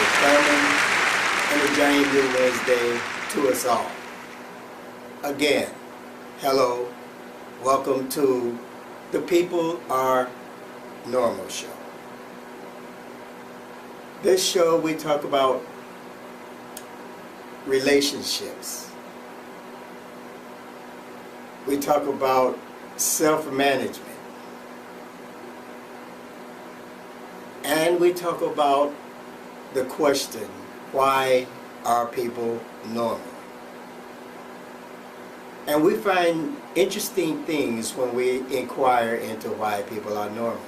for coming and a giant new Wednesday to us all. Again, hello, welcome to the People Are Normal show. This show we talk about relationships. We talk about self-management. And we talk about the question, why are people normal? And we find interesting things when we inquire into why people are normal.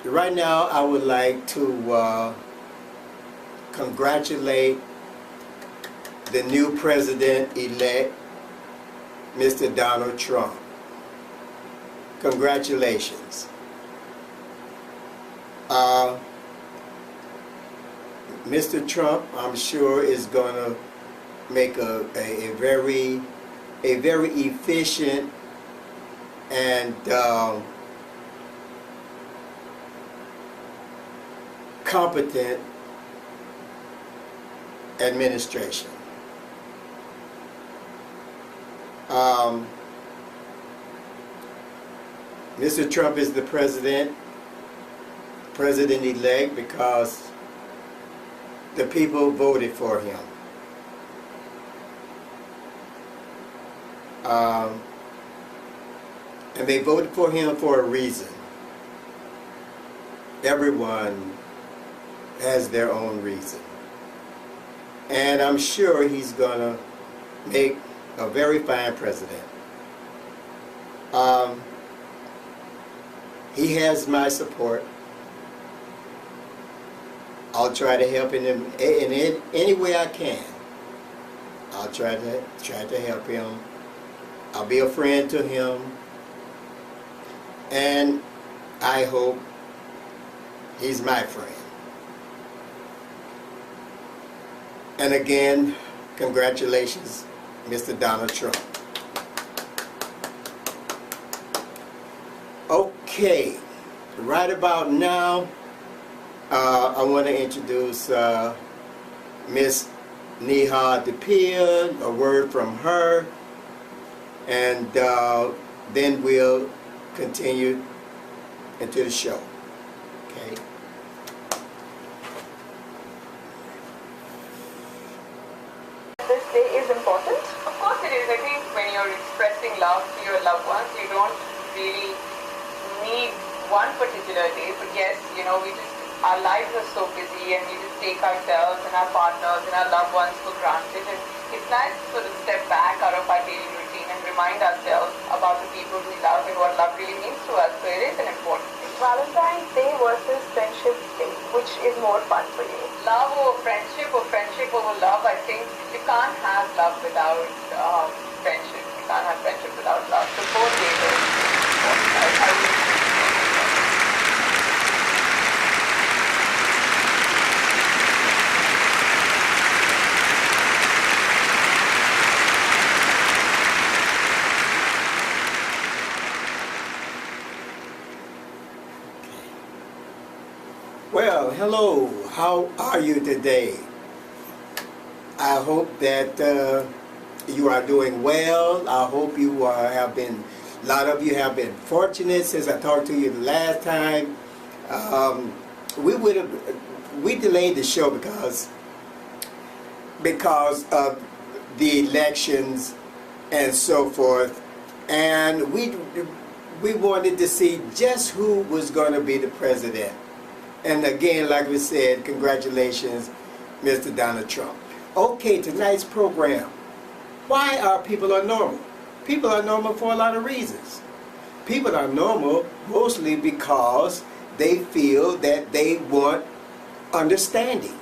Right now, I would like to congratulate the new president-elect, Mr. Donald Trump. Congratulations. Mr. Trump, I'm sure, is going to make a very efficient and competent administration. Mr. Trump is the president-elect because the people voted for him. And they voted for him for a reason. Everyone has their own reason. And I'm sure he's going to make a very fine president. He has my support. I'll try to help him in any way I can. I'll try to help him. I'll be a friend to him. And I hope he's my friend. And again, congratulations, Mr. Donald Trump. Okay, right about now, I want to introduce Miss Neha DePia, a word from her, and then we'll continue into the show. Okay. This day is important? Of course it is. I think when you're expressing love to your loved ones, you don't really need one particular day, but yes, our lives are so busy and we just take ourselves and our partners and our loved ones for granted, and it's nice to sort of step back out of our daily routine and remind ourselves about the people we love and what love really means to us. So it is an important thing. Valentine's Day versus Friendship Day, which is more fun for you? Love over friendship or friendship over love. I think you can't have love without friendship. You can't have friendship without love. So both days are important. Well, hello, how are you today? I hope that you are doing well. I hope you a lot of you have been fortunate since I talked to you the last time. We delayed the show because of the elections and so forth, and we wanted to see just who was going to be the president. And again, like we said, congratulations, Mr. Donald Trump. Okay, tonight's program. Why are people normal? People are normal for a lot of reasons. People are normal mostly because they feel that they want understanding.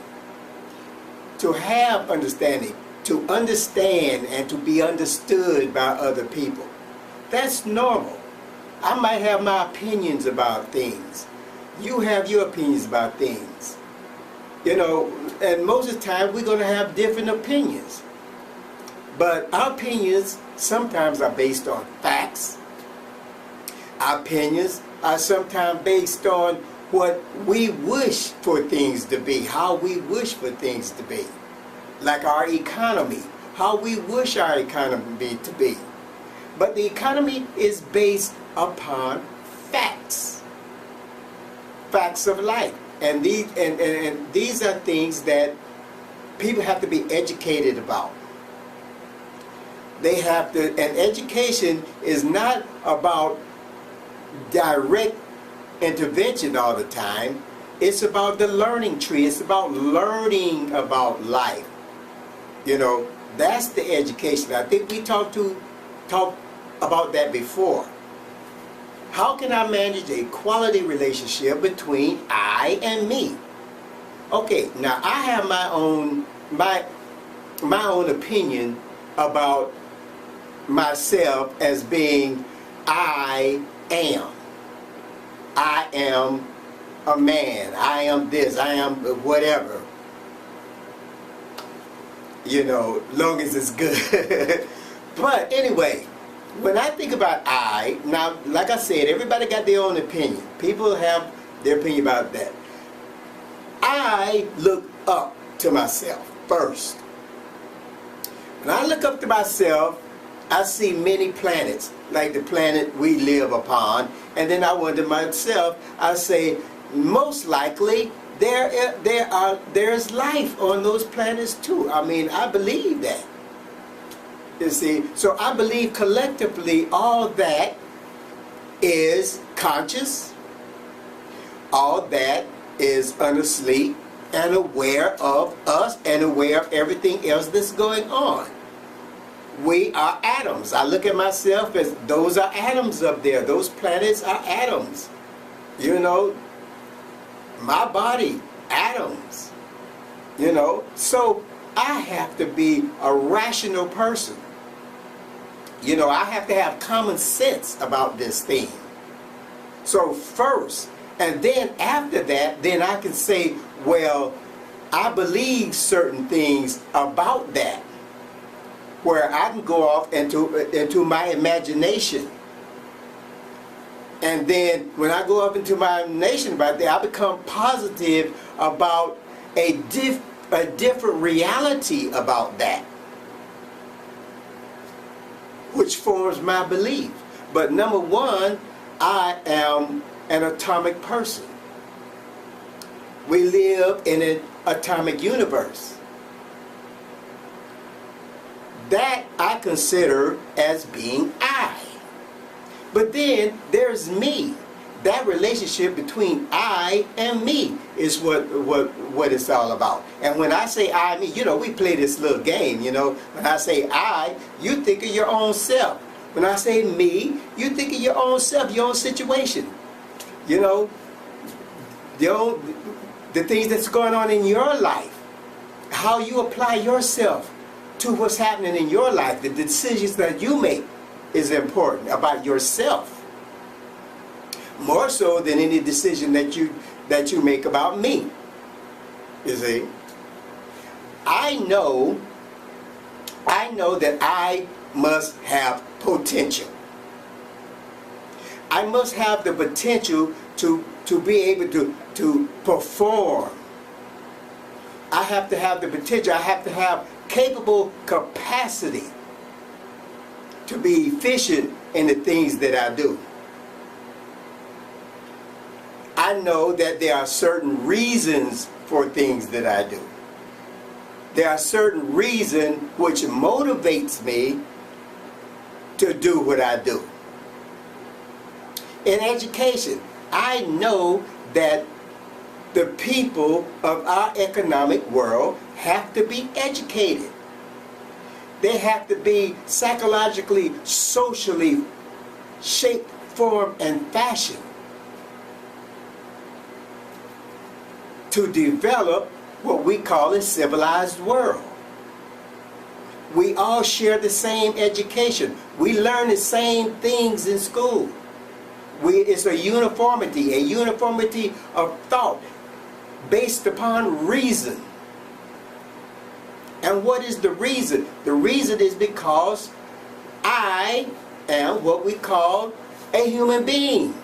To have understanding, to understand and to be understood by other people. That's normal. I might have my opinions about things. You have your opinions about things. And most of the time we're going to have different opinions. But our opinions sometimes are based on facts. Our opinions are sometimes based on what we wish for things to be, how we wish for things to be. Like our economy, how we wish our economy to be. But the economy is based upon facts. Facts of life. And these are things that people have to be educated about. They have to, and education is not about direct intervention all the time. It's about the learning tree. It's about learning about life. You know, that's the education. I think we talked about that before. How can I manage a quality relationship between I and me? Okay, now I have my own opinion about myself as being I am. I am a man. I am this. I am whatever. You know, long as it's good. But anyway, when I think about I, now, like I said, everybody got their own opinion. People have their opinion about that. I look up to myself first. When I look up to myself, I see many planets, like the planet we live upon, and then I wonder myself, I say, most likely there's life on those planets too. I mean, I believe that. You see, so I believe collectively all that is conscious, all that is unasleep and aware of us and aware of everything else that's going on. We are atoms. I look at myself as those are atoms up there. Those planets are atoms. You know, my body, atoms. You know, so I have to be a rational person. You know, I have to have common sense about this thing. So first, and then after that, then I can say, well, I believe certain things about that, where I can go off into my imagination. And then when I go up into my imagination about that, I become positive about a different reality about that, which forms my belief. But number one, I am an atomic person. We live in an atomic universe. That I consider as being I. But then there's me. That relationship between I and me is what it's all about. And when I say I, me, you know, we play this little game, you know. When I say I, you think of your own self. When I say me, you think of your own self, your own situation. You know, the things that's going on in your life. How you apply yourself to what's happening in your life. The decisions that you make is important about yourself. More so than any decision that you make about me. You see? I know that I must have potential. I must have the potential to be able to perform. I have to have the potential. I have to have capable capacity to be efficient in the things that I do. I know that there are certain reasons for things that I do. There are certain reasons which motivates me to do what I do. In education, I know that the people of our economic world have to be educated. They have to be psychologically, socially shaped, formed, and fashioned to develop what we call a civilized world. We all share the same education. We learn the same things in school. It's a uniformity of thought based upon reason. And what is the reason? The reason is because I am what we call a human being.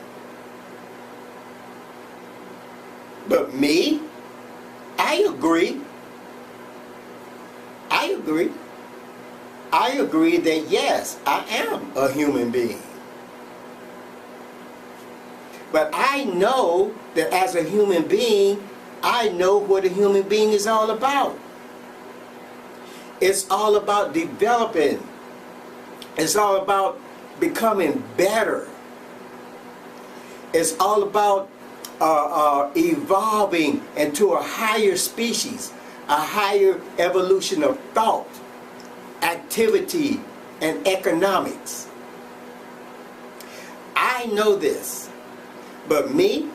But me, I agree. I agree. I agree that yes, I am a human being. But I know that as a human being, I know what a human being is all about. It's all about developing. It's all about becoming better. It's all about evolving into a higher species, a higher evolution of thought, activity, and economics. I know this, but me,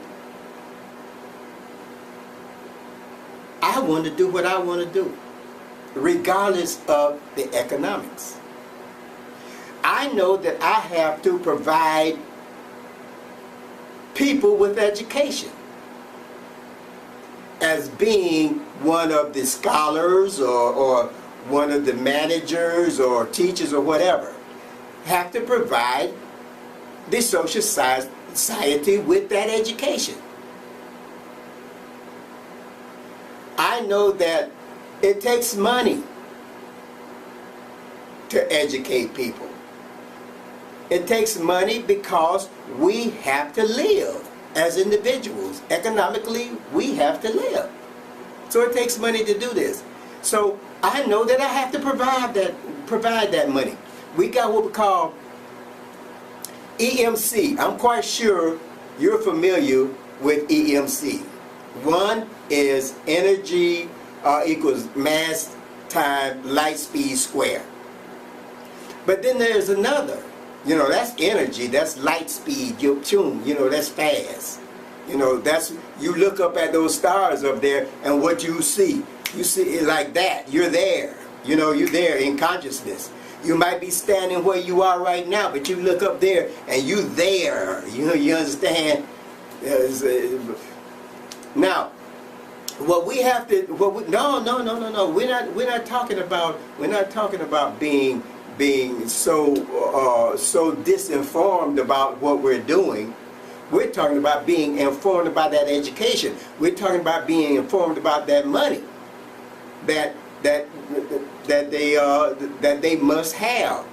I want to do what I want to do, regardless of the economics. I know that I have to provide people with education. As being one of the scholars or one of the managers or teachers or whatever, have to provide the social society with that education. I know that it takes money to educate people. It takes money because we have to live as individuals. Economically, we have to live. So it takes money to do this. So I know that I have to provide that money. We got what we call EMC. I'm quite sure you're familiar with EMC. One is energy equals mass time light speed squared. But then there's another. You know, that's energy, that's light speed, you know, that's fast. You know, that's, you look up at those stars up there and what you see it like that. You're there. You know, you're there in consciousness. You might be standing where you are right now, but you look up there and you there. You know, you understand? Now, what we have to, no. We're not talking about being so disinformed about what we're doing. We're talking about being informed about that education. We're talking about being informed about that money that they must have.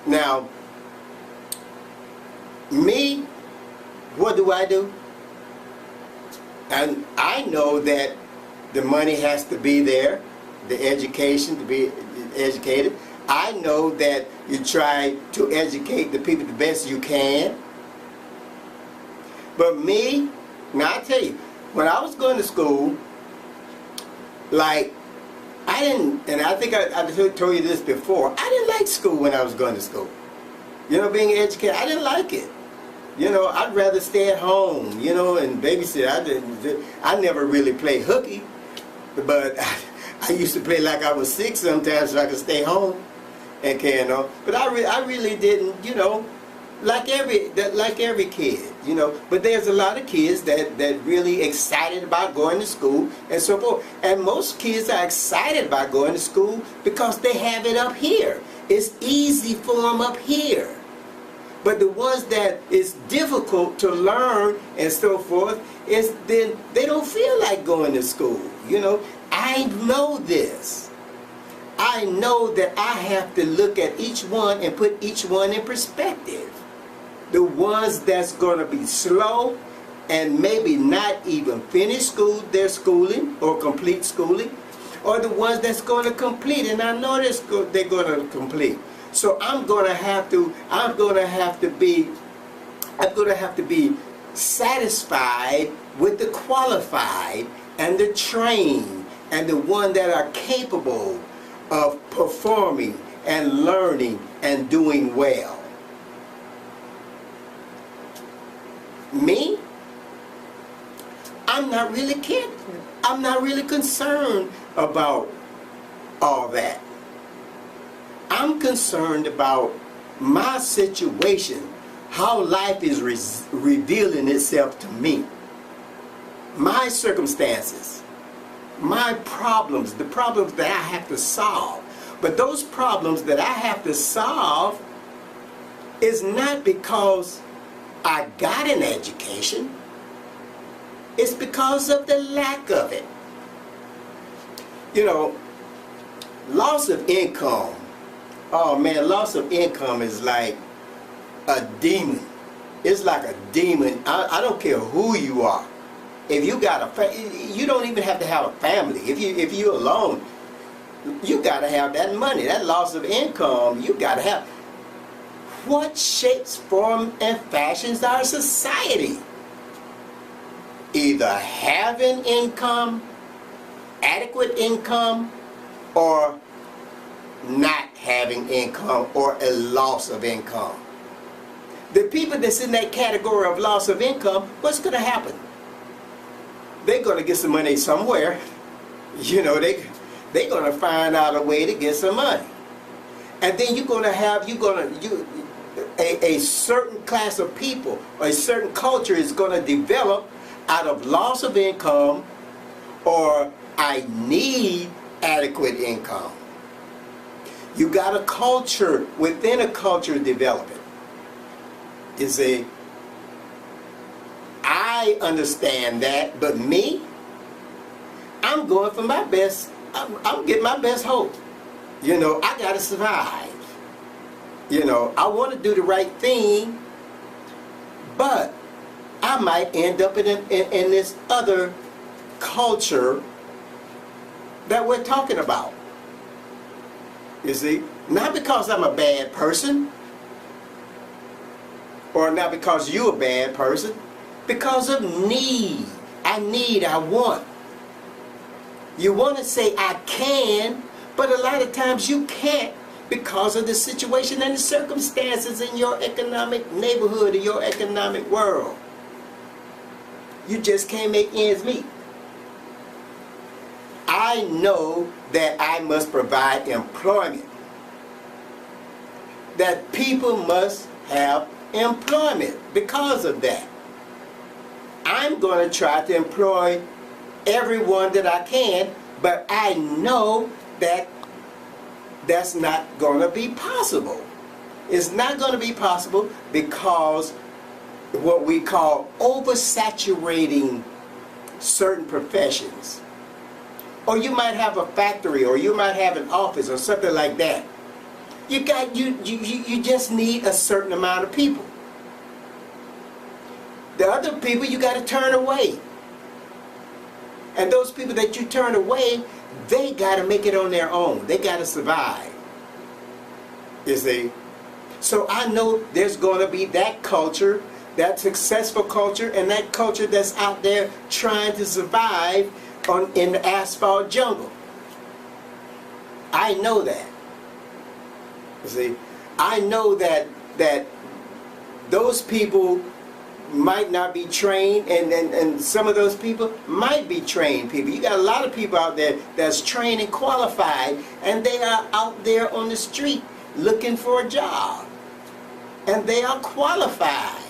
Now, me, what do? And I know that the money has to be there, the education to be educated. I know that you try to educate the people the best you can. But me, now I tell you, when I was going to school, like, I didn't, and I think I told you this before, I didn't like school when I was going to school. You know, being educated, I didn't like it. You know, I'd rather stay at home, you know, and babysit. I never really played hooky, but I used to play like I was sick sometimes so I could stay home and carry on. But I really didn't, you know, like every kid, you know. But there's a lot of kids that really excited about going to school and so forth. And most kids are excited about going to school because they have it up here. It's easy for them up here. But the ones that it's difficult to learn and so forth, is then they don't feel like going to school, you know. I know this. I know that I have to look at each one and put each one in perspective. The ones that's going to be slow and maybe not even finish their schooling or complete schooling, or the ones that's going to complete, and I know they're going to complete. So I'm going to have to be satisfied with the qualified and the trained and the one that are capable of performing and learning and doing well. Me, I'm not really concerned about all that. I'm concerned about my situation, how life is revealing itself to me, my circumstances, my problems, the problems that I have to solve. But those problems that I have to solve is not because I got an education. It's because of the lack of it. You know, loss of income. Oh man, loss of income is like a demon. It's like a demon. I don't care who you are. If you got you don't even have to have a family. If you're alone, you got to have that money. That loss of income, you got to have. What shapes, form, and fashions our society? Either having income, adequate income, or not having income, or a loss of income. The people that's in that category of loss of income, what's going to happen? They're going to get some money somewhere. You know, they're going to find out a way to get some money. And then a certain class of people, or a certain culture is going to develop out of loss of income, or I need adequate income. You got a culture within a culture developing. You see, I understand that, but me, I'm going for my best. I'm getting my best hope. You know, I got to survive. You know, I want to do the right thing, but I might end up in this other culture that we're talking about. You see, not because I'm a bad person, or not because you're a bad person, because of need. I want. You want to say I can, but a lot of times you can't because of the situation and the circumstances in your economic neighborhood or your economic world. You just can't make ends meet. I know that I must provide employment. That people must have employment because of that. I'm going to try to employ everyone that I can, but I know that that's not going to be possible. It's not going to be possible because what we call oversaturating certain professions. Or you might have a factory, or you might have an office or something like that. You just need a certain amount of people. The other people you got to turn away. And those people that you turn away, they got to make it on their own. They got to survive. You see? So I know there's going to be that culture, that successful culture, and that culture that's out there trying to survive in the asphalt jungle. I know that. You see? I know that those people might not be trained, and some of those people might be trained people. You got a lot of people out there that's trained and qualified, and they are out there on the street looking for a job, and they are qualified.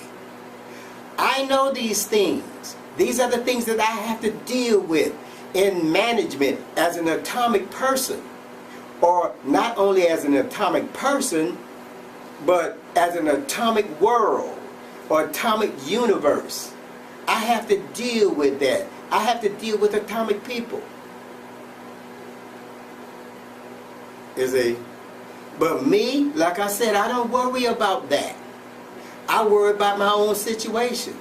I know these things. These are the things that I have to deal with in management as an atomic person, or not only as an atomic person, but as an atomic world or atomic universe. I have to deal with that. I have to deal with atomic people. You see? But me, like I said, I don't worry about that. I worry about my own situation.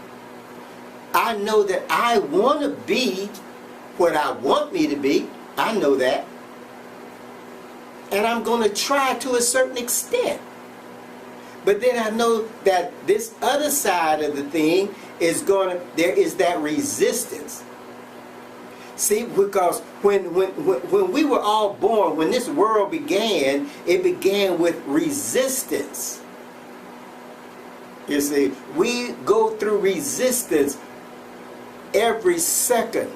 I know that I want to be what I want me to be. I know that. And I'm going to try to a certain extent. But then I know that this other side of the thing is there is that resistance. See, because when we were all born, when this world began, it began with resistance. You see, we go through resistance every second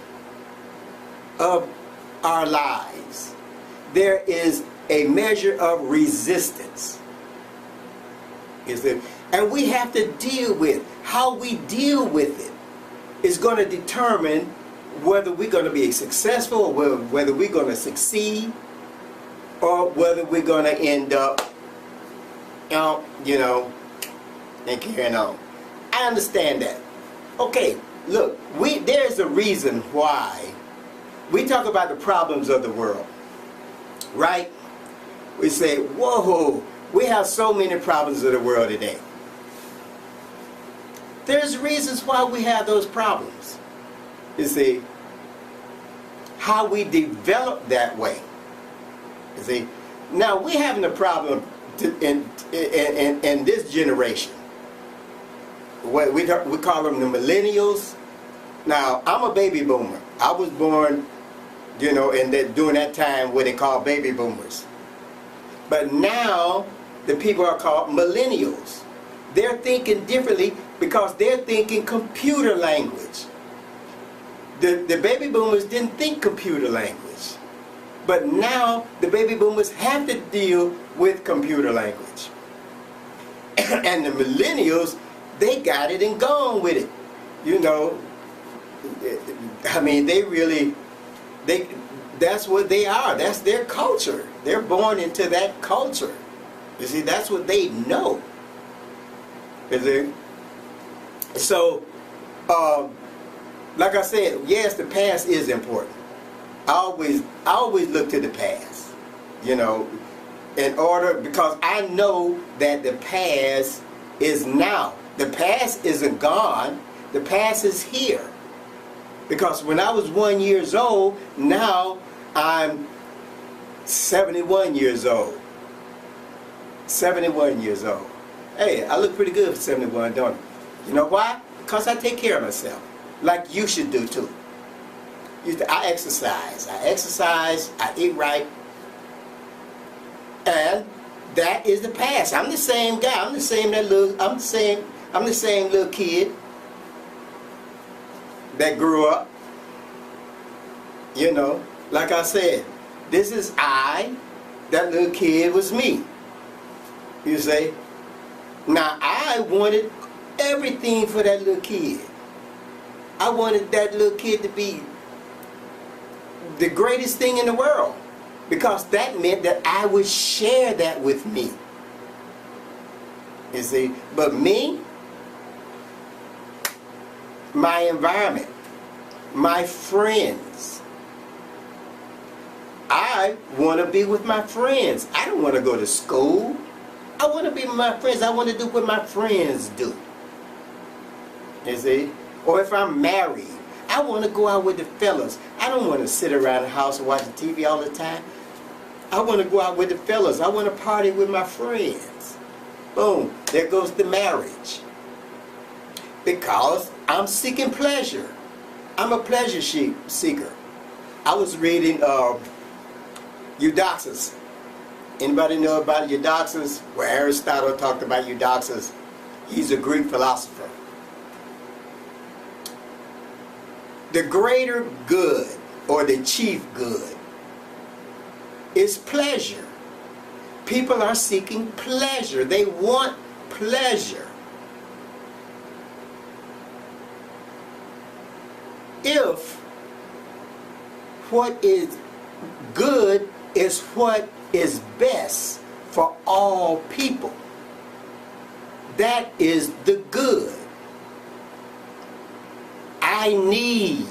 of our lives. There is a measure of resistance. And we have to deal with how we deal with it is going to determine whether we're going to be successful, or whether we're going to succeed, or whether we're going to end up, and carrying on. I understand that. Okay, look, there's a reason why we talk about the problems of the world, right? We say, whoa, we have so many problems of the world today. There's reasons why we have those problems. You see, how we develop that way. You see, now we're having a problem in this generation. What we call them the millennials. Now, I'm a baby boomer. I was born, you know, during that time what they call baby boomers. But now the people are called millennials. They're thinking differently because they're thinking computer language. The baby boomers didn't think computer language. But now the baby boomers have to deal with computer language. And the millennials, they got it and gone with it. You know, I mean, that's what they are. That's their culture. They're born into that culture. You see, that's what they know. You see? So, like I said, yes, the past is important. I always look to the past, you know, because I know that the past is now. The past isn't gone. The past is here. Because when I was 1 year old, now I'm 71 years old. 71 years old. Hey, I look pretty good for 71, don't I? You know why? Because I take care of myself. Like you should do too. I exercise. I eat right. And that is the past. I'm the same guy. I'm the same little kid that grew up. You know, like I said, this is I. That little kid was me. You see? Now I wanted everything for that little kid. I wanted that little kid to be the greatest thing in the world, because that meant that I would share that with me. You see? But me, my environment, my friends, I want to be with my friends. I don't want to go to school. I want to be with my friends. I want to do what my friends do. You see? Or if I'm married, I want to go out with the fellas. I don't want to sit around the house and watch the TV all the time. I want to go out with the fellas. I want to party with my friends. Boom. There goes the marriage. Because I'm seeking pleasure. I'm a pleasure seeker. I was reading Eudoxus. Anybody know about Eudoxus? Where Aristotle talked about Eudoxus. He's a Greek philosopher. The greater good, or the chief good, is pleasure. People are seeking pleasure. They want pleasure. If what is good is what is best for all people, that is the good. I need.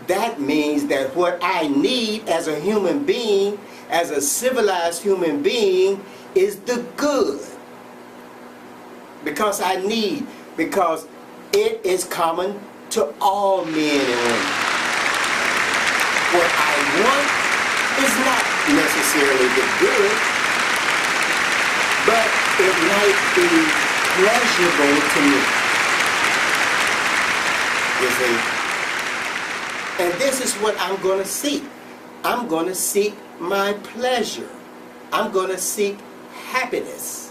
That means that what I need as a human being, as a civilized human being, is the good. Because I need. Because it is common to all men and women. What I want is not necessarily the good, but it might be pleasurable to me. You see? And this is what I'm going to seek. I'm going to seek my pleasure. I'm going to seek happiness.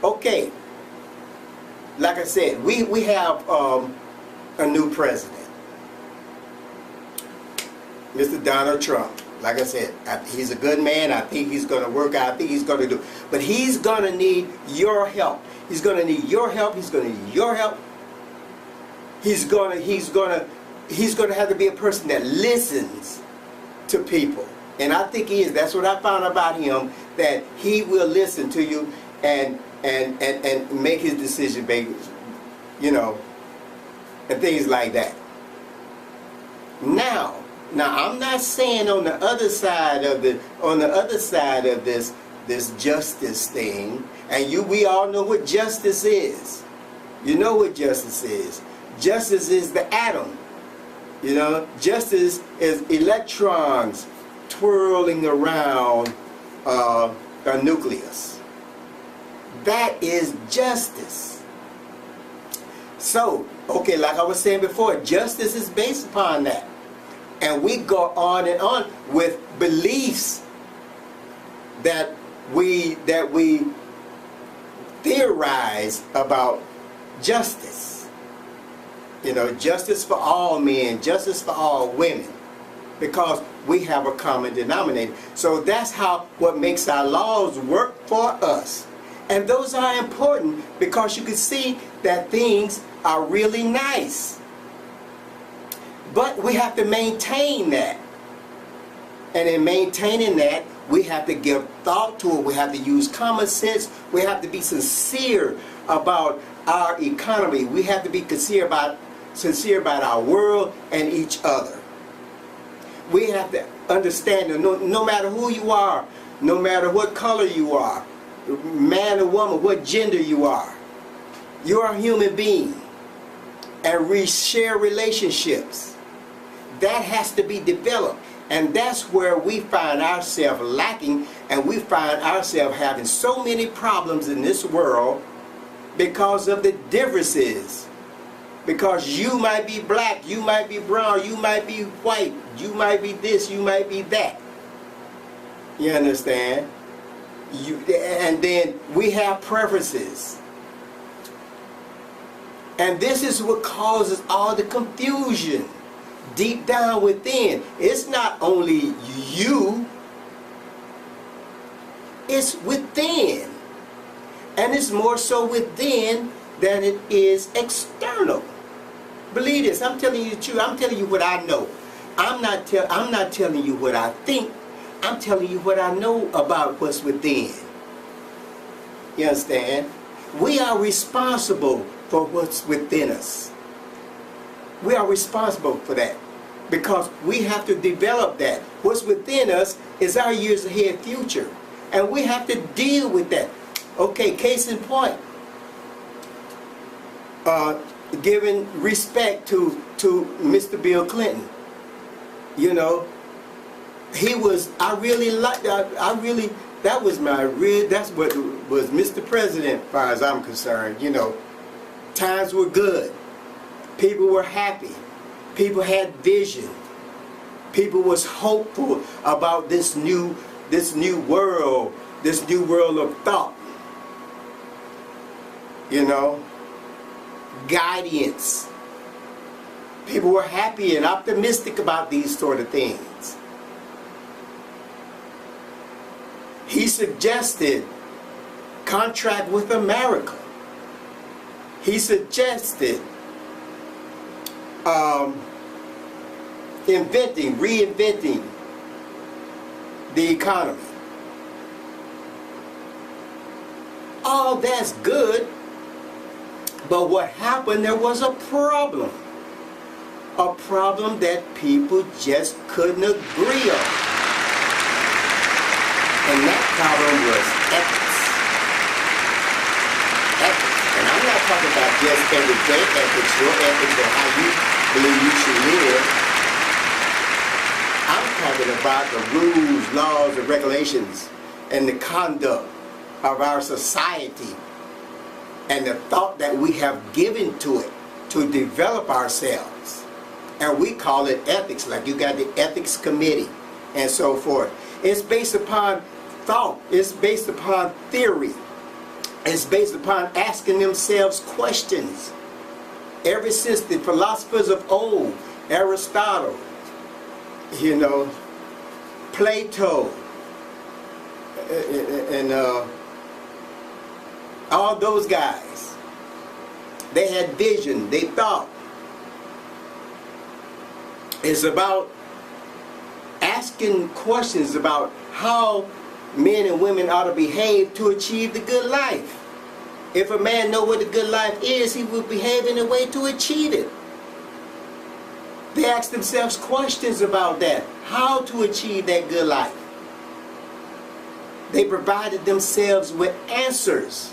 Okay. Like I said, we have a new president. Mr. Donald Trump. Like I said, he's a good man. I think he's going to work out. I think he's going to do. But he's going to need your help. He's going to need your help. He's going to need your help. He's going to have to be a person that listens to people. And I think he is. That's what I found about him, that he will listen to you and make his decision based, you know, and things like that. Now I'm not saying on the other side of this justice thing, and we all know what justice is. You know what justice is. Justice is the atom. You know, justice is electrons twirling around a nucleus. That is justice. So, okay, like I was saying before, justice is based upon that. And we go on and on with beliefs that we theorize about justice. You know, justice for all men, justice for all women, because we have a common denominator. So that's what makes our laws work for us. And those are important because you can see that things are really nice. But we have to maintain that. And in maintaining that, we have to give thought to it. We have to use common sense. We have to be sincere about our economy. We have to be sincere about our world and each other. We have to understand that no matter who you are, no matter what color you are, man or woman, what gender you are a human being. And we share relationships. That has to be developed. And that's where we find ourselves lacking, and we find ourselves having so many problems in this world because of the differences. Because you might be black, you might be brown, you might be white, you might be this, you might be that. You understand? And then we have preferences. And this is what causes all the confusion deep down within. It's not only you, it's within. And it's more so within than it is external. Believe this, I'm telling you the truth. I'm telling you what I know. I'm not telling you what I think. I'm telling you what I know about what's within. You understand? We are responsible for what's within us. We are responsible for that because we have to develop that. What's within us is our years ahead future, and we have to deal with that. Okay, case in point, giving respect to Mr. Bill Clinton. You know, he was, that's what was Mr. President, as far as I'm concerned. You know, times were good. People were happy. People had vision. People was hopeful about this new world of thought. You know, guidance. People were happy and optimistic about these sort of things. He suggested contract with America. He suggested reinventing the economy. All that's good, but what happened, there was a problem. A problem that people just couldn't agree on. And that problem was ethics. Ethics. And I'm not talking about just everyday ethics, your ethics or how you believe you should live. I'm talking about the rules, laws, and regulations and the conduct of our society and the thought that we have given to it to develop ourselves. And we call it ethics, like you got the ethics committee and so forth. It's based upon thought. It's based upon theory. It's based upon asking themselves questions. Ever since the philosophers of old, Aristotle, you know, Plato, and all those guys, they had vision, they thought. It's about asking questions about how men and women ought to behave to achieve the good life. If a man know what the good life is, he will behave in a way to achieve it. They ask themselves questions about that. How to achieve that good life. They provided themselves with answers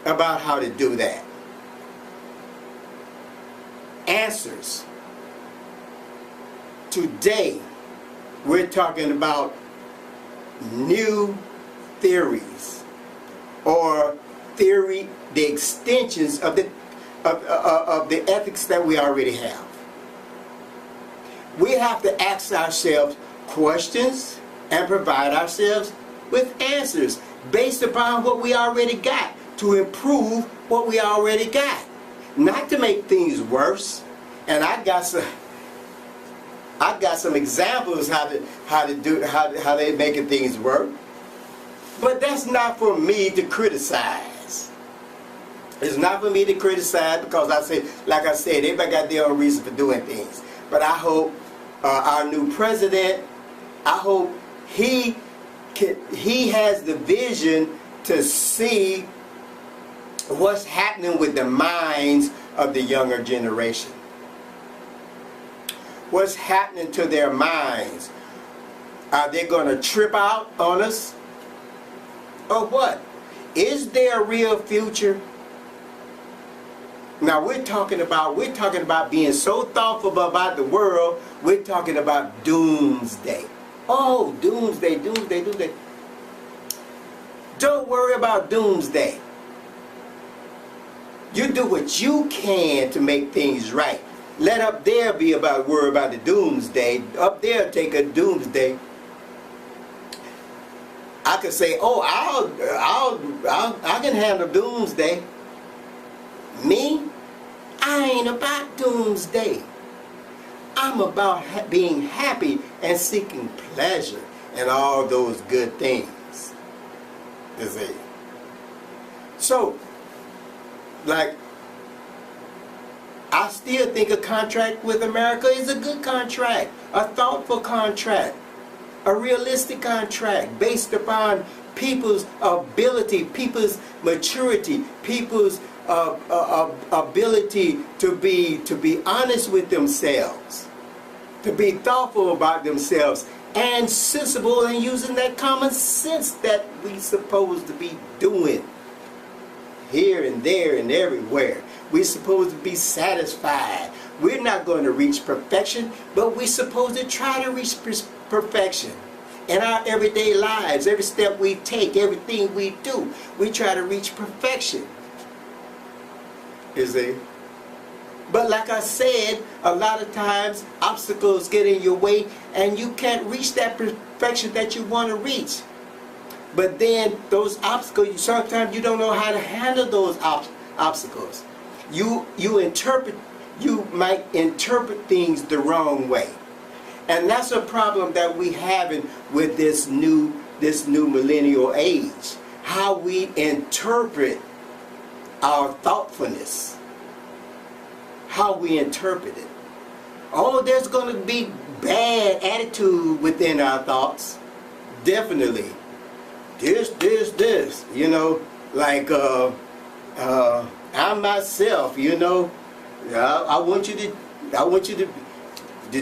about how to do that. Answers. Today, we're talking about new theories, or the extensions of the ethics that we already have. We have to ask ourselves questions and provide ourselves with answers based upon what we already got, to improve what we already got, not to make things worse. And I got some examples how they making things work. But that's not for me to criticize. It's not for me to criticize, because like I said, everybody got their own reason for doing things. But I hope our new president, I hope he has the vision to see what's happening with the minds of the younger generation. What's happening to their minds? Are they going to trip out on us? Or what? Is there a real future? Now we're talking about being so thoughtful about the world. We're talking about doomsday. Oh, doomsday, doomsday, doomsday. Don't worry about doomsday. You do what you can to make things right. Let up there be worry about the doomsday. Up there take a doomsday. I could say, oh, I can handle doomsday. Me, I ain't about doomsday. I'm about being happy and seeking pleasure and all those good things. You see? So, like, I still think a contract with America is a good contract, a thoughtful contract, a realistic contract based upon people's ability, people's maturity, people's ability to be honest with themselves, to be thoughtful about themselves, and sensible, and using that common sense that we supposed to be doing here and there and everywhere. We're supposed to be satisfied. We're not going to reach perfection, but we're supposed to try to reach perfection. In our everyday lives, every step we take, everything we do, we try to reach perfection. You see? But like I said, a lot of times obstacles get in your way and you can't reach that perfection that you want to reach. But then those obstacles, sometimes you don't know how to handle those obstacles. You might interpret things the wrong way. And that's a problem that we having with this new millennial age. How we interpret our thoughtfulness. How we interpret it. Oh, there's going to be bad attitude within our thoughts. Definitely. This. You know, like I'm myself. You know, I want you to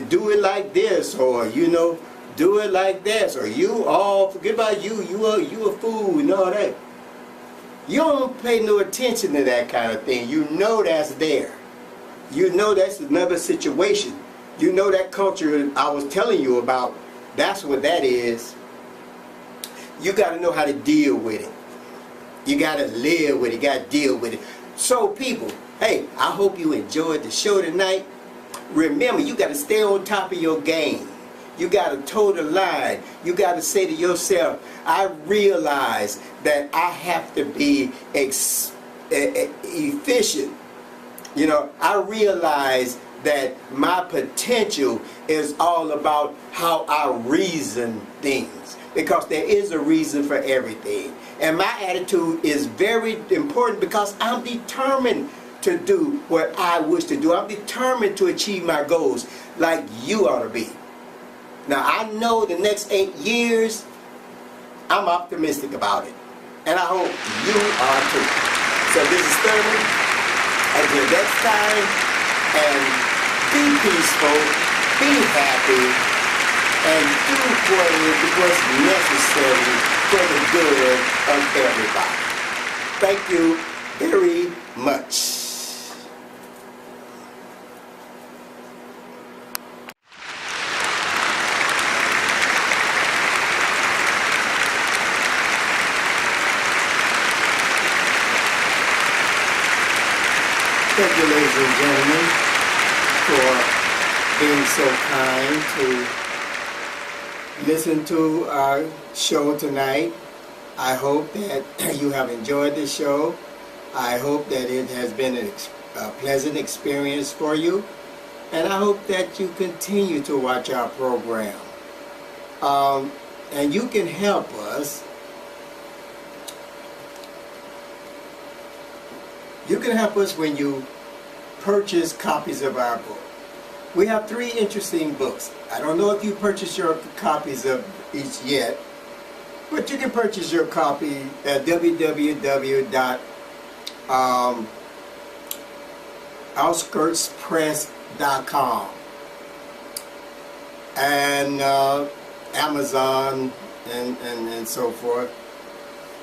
do it like this, or you know, do it like this, or forget about you. You a fool and all that. You don't pay no attention to that kind of thing. You know that's there. You know that's another situation. You know that culture I was telling you about. That's what that is. You got to know how to deal with it. You got to live with it. You got to deal with it. So people, hey, I hope you enjoyed the show tonight. Remember, you got to stay on top of your game. You got to toe the line. You got to say to yourself, I realize that I have to be efficient. You know, I realize that my potential is all about how I reason things. Because there is a reason for everything. And my attitude is very important because I'm determined to do what I wish to do. I'm determined to achieve my goals like you ought to be. Now I know the next 8 years, I'm optimistic about it. And I hope you are too. So this is Thurman. Until next time, and be peaceful, be happy, and do what's necessary for the good of everybody. Thank you very much. Thank you, ladies and gentlemen, for being so kind to listen to our show tonight. I hope that you have enjoyed the show. I hope that it has been a pleasant experience for you. And I hope that you continue to watch our program. And you can help us. You can help us when you purchase copies of our book. We have 3 interesting books. I don't know if you purchased your copies of each yet, but you can purchase your copy at www.outskirtspress.com and Amazon and so forth.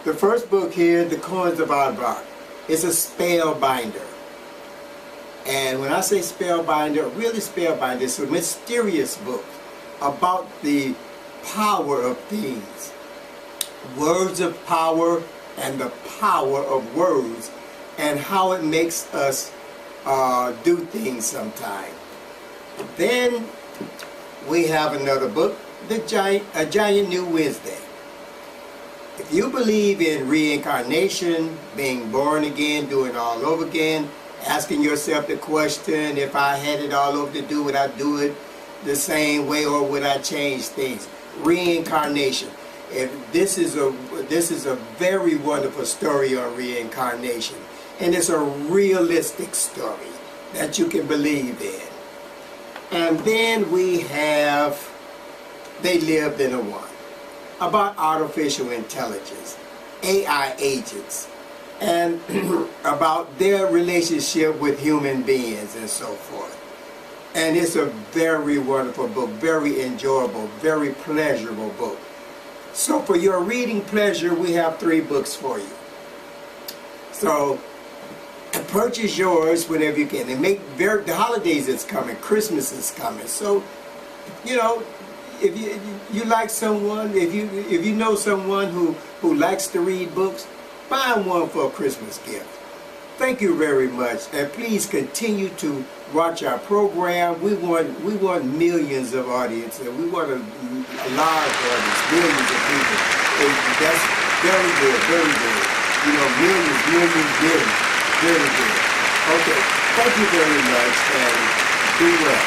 The first book here, The Coins of Aardvark, is a spellbinder. And when I say spellbinder, really spellbinder, it's a mysterious book about the power of things. Words of power and the power of words and how it makes us do things sometimes. Then we have another book, A Giant New Wednesday. If you believe in reincarnation, being born again, doing it all over again, asking yourself the question, if I had it all over to do, would I do it the same way or would I change things? Reincarnation. If this is a very wonderful story on reincarnation, and it's a realistic story that you can believe in. And then we have They Lived in a One, about artificial intelligence, AI agents, and about their relationship with human beings and so forth. And it's a very wonderful book, very enjoyable, very pleasurable book. So for your reading pleasure, we have 3 books for you. So purchase yours whenever you can. And the holidays is coming, Christmas is coming. So, you know, if you like someone, if you know someone who likes to read books, buy one for a Christmas gift. Thank you very much, and please continue to watch our program. We want millions of audience, and we want a large audience, millions of people. And that's very good, very good. You know, millions, very good. Okay, thank you very much, and be well.